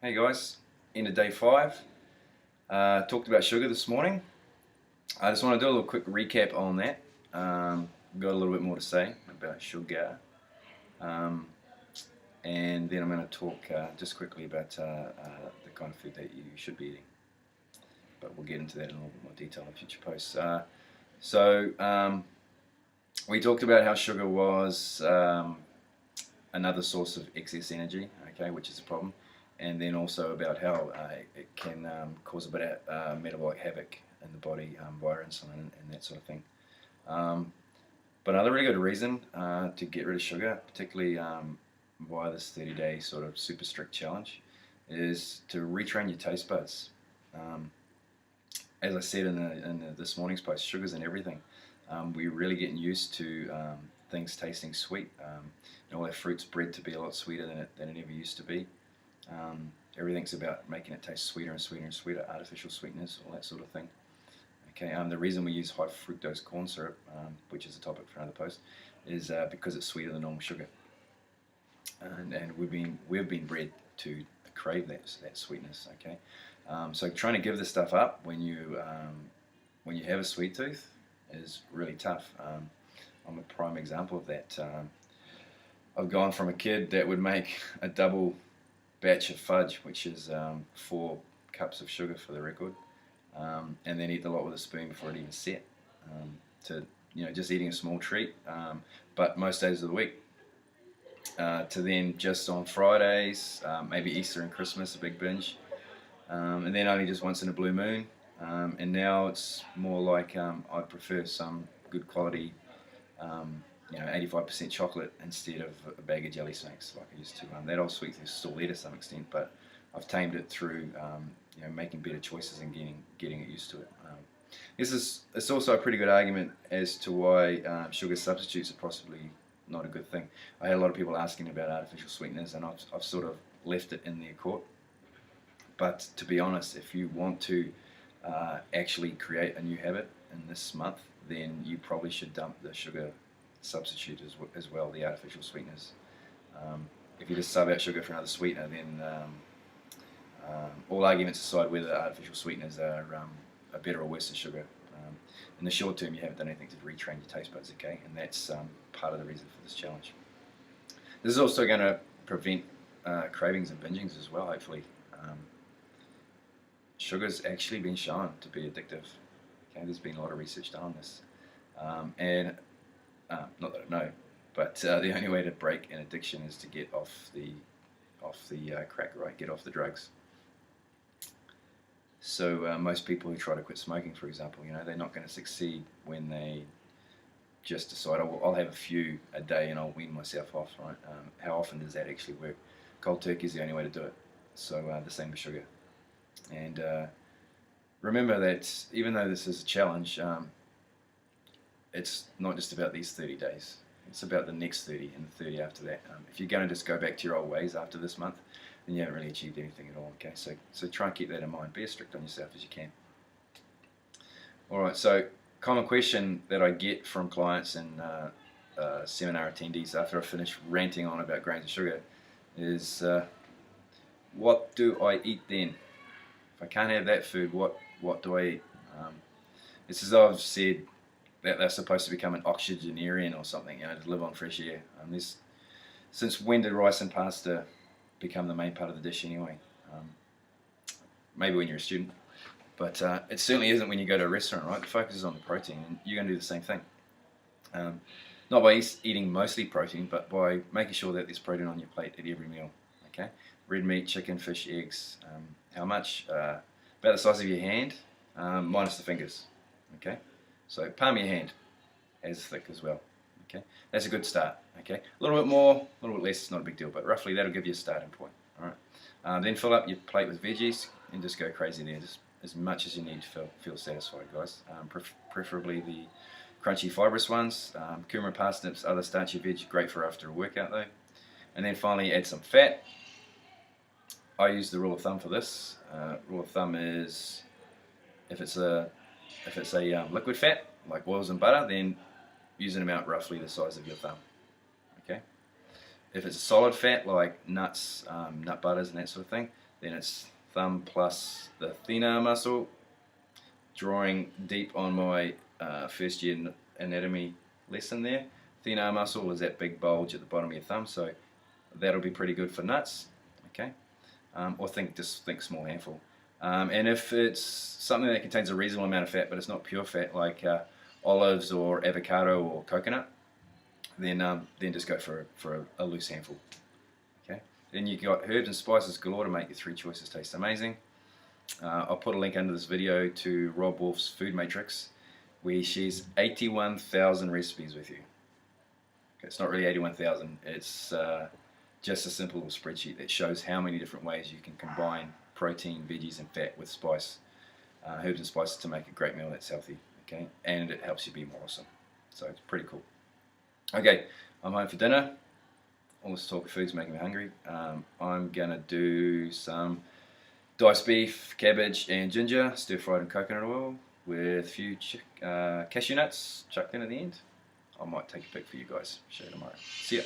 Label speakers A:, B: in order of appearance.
A: Hey guys, into day 5. Talked about sugar this morning. I just want to do a little quick recap on that. Got a little bit more to say about sugar. Um, and then I'm going to talk just quickly about the kind of food that you should be eating. But we'll get into that in a little bit more detail in future posts. So we talked about how sugar was another source of excess energy, okay, which is a problem, and then also about how it can cause a bit of metabolic havoc in the body via insulin and that sort of thing. But another really good reason to get rid of sugar, particularly via this 30-day sort of super strict challenge, is to retrain your taste buds. As I said in this morning's post, sugar's in everything. We're really getting used to things tasting sweet. All our fruits bred to be a lot sweeter than it ever used to be. Everything's about making it taste sweeter and sweeter and sweeter, artificial sweeteners, all that sort of thing. Okay, the reason we use high fructose corn syrup, which is a topic for another post, is because it's sweeter than normal sugar, and we've been bred to crave that sweetness. Okay, so trying to give this stuff up when you have a sweet tooth is really tough. I'm a prime example of that. I've gone from a kid that would make a double batch of fudge, which is 4 cups of sugar for the record, and then eat the lot with a spoon before it even set, to just eating a small treat, but most days of the week, to then just on Fridays, maybe Easter and Christmas, a big binge, and then only just once in a blue moon, and now it's more like I'd prefer some good quality 85% chocolate instead of a bag of jelly snakes like I used to. That old sweet is still there to some extent, but I've tamed it through making better choices and getting it used to it. It's also a pretty good argument as to why sugar substitutes are possibly not a good thing. I had a lot of people asking about artificial sweeteners, and I've sort of left it in their court. But to be honest, if you want to actually create a new habit in this month, then you probably should dump the sugar substitute as well, the artificial sweeteners. If you just sub out sugar for another sweetener, then all arguments aside whether artificial sweeteners are better or worse than sugar, in the short term you haven't done anything to retrain your taste buds, okay? And that's part of the reason for this challenge. This is also going to prevent cravings and bingings as well, hopefully. Sugar's actually been shown to be addictive. Okay, there's been a lot of research done on this, and not that I know, but the only way to break an addiction is to get off the crack, right? Get off the drugs. So most people who try to quit smoking, for example, they're not going to succeed when they just decide, oh, I'll have a few a day and I'll wean myself off, right? How often does that actually work? Cold turkey is the only way to do it. So the same with sugar. And remember that even though this is a challenge, it's not just about these 30 days. It's about the next 30 and the 30 after that. If you're going to just go back to your old ways after this month, then you haven't really achieved anything at all. Okay, so try and keep that in mind. Be as strict on yourself as you can. All right. So common question that I get from clients and seminar attendees after I finish ranting on about grains and sugar is, what do I eat then? If I can't have that food, what do I eat? It's as though I've said that they're supposed to become an oxygenarian or something, to live on fresh air. Since when did rice and pasta become the main part of the dish anyway? Maybe when you're a student, but it certainly isn't when you go to a restaurant, right? The focus is on the protein, and you're going to do the same thing. Not by eating mostly protein, but by making sure that there's protein on your plate at every meal. Okay, red meat, chicken, fish, eggs. How much? About the size of your hand, minus the fingers. Okay, so palm of your hand, as thick as well. Okay, that's a good start. Okay, a little bit more, a little bit less, it's not a big deal, but roughly that'll give you a starting point. All right. Then fill up your plate with veggies and just go crazy there, just as much as you need to feel satisfied, guys. Preferably the crunchy fibrous ones. Kumara, parsnips, other starchy veg, great for after a workout though. And then finally add some fat. I use the rule of thumb for this. Rule of thumb is if it's a liquid fat like oils and butter, then use an amount roughly the size of your thumb. Okay. If it's a solid fat like nuts, nut butters and that sort of thing, then it's thumb plus the thenar muscle. Drawing deep on my first year anatomy lesson there, thenar muscle is that big bulge at the bottom of your thumb, so that'll be pretty good for nuts. Okay, or just think small handful. And if it's something that contains a reasonable amount of fat, but it's not pure fat like olives or avocado or coconut, then just go for a loose handful. Okay. Then you've got herbs and spices galore to make your 3 choices taste amazing. I'll put a link under this video to Rob Wolf's Food Matrix, where he shares 81,000 recipes with you. Okay, it's not really 81,000, it's just a simple little spreadsheet that shows how many different ways you can combine protein, veggies and fat with spice, herbs and spices to make a great meal that's healthy. Okay, and it helps you be more awesome. So it's pretty cool. Okay, I'm home for dinner. All this talk of food's making me hungry. I'm gonna do some diced beef, cabbage and ginger, stir fried in coconut oil with a few cashew nuts chucked in at the end. I might take a pic for you guys, show you tomorrow. See ya.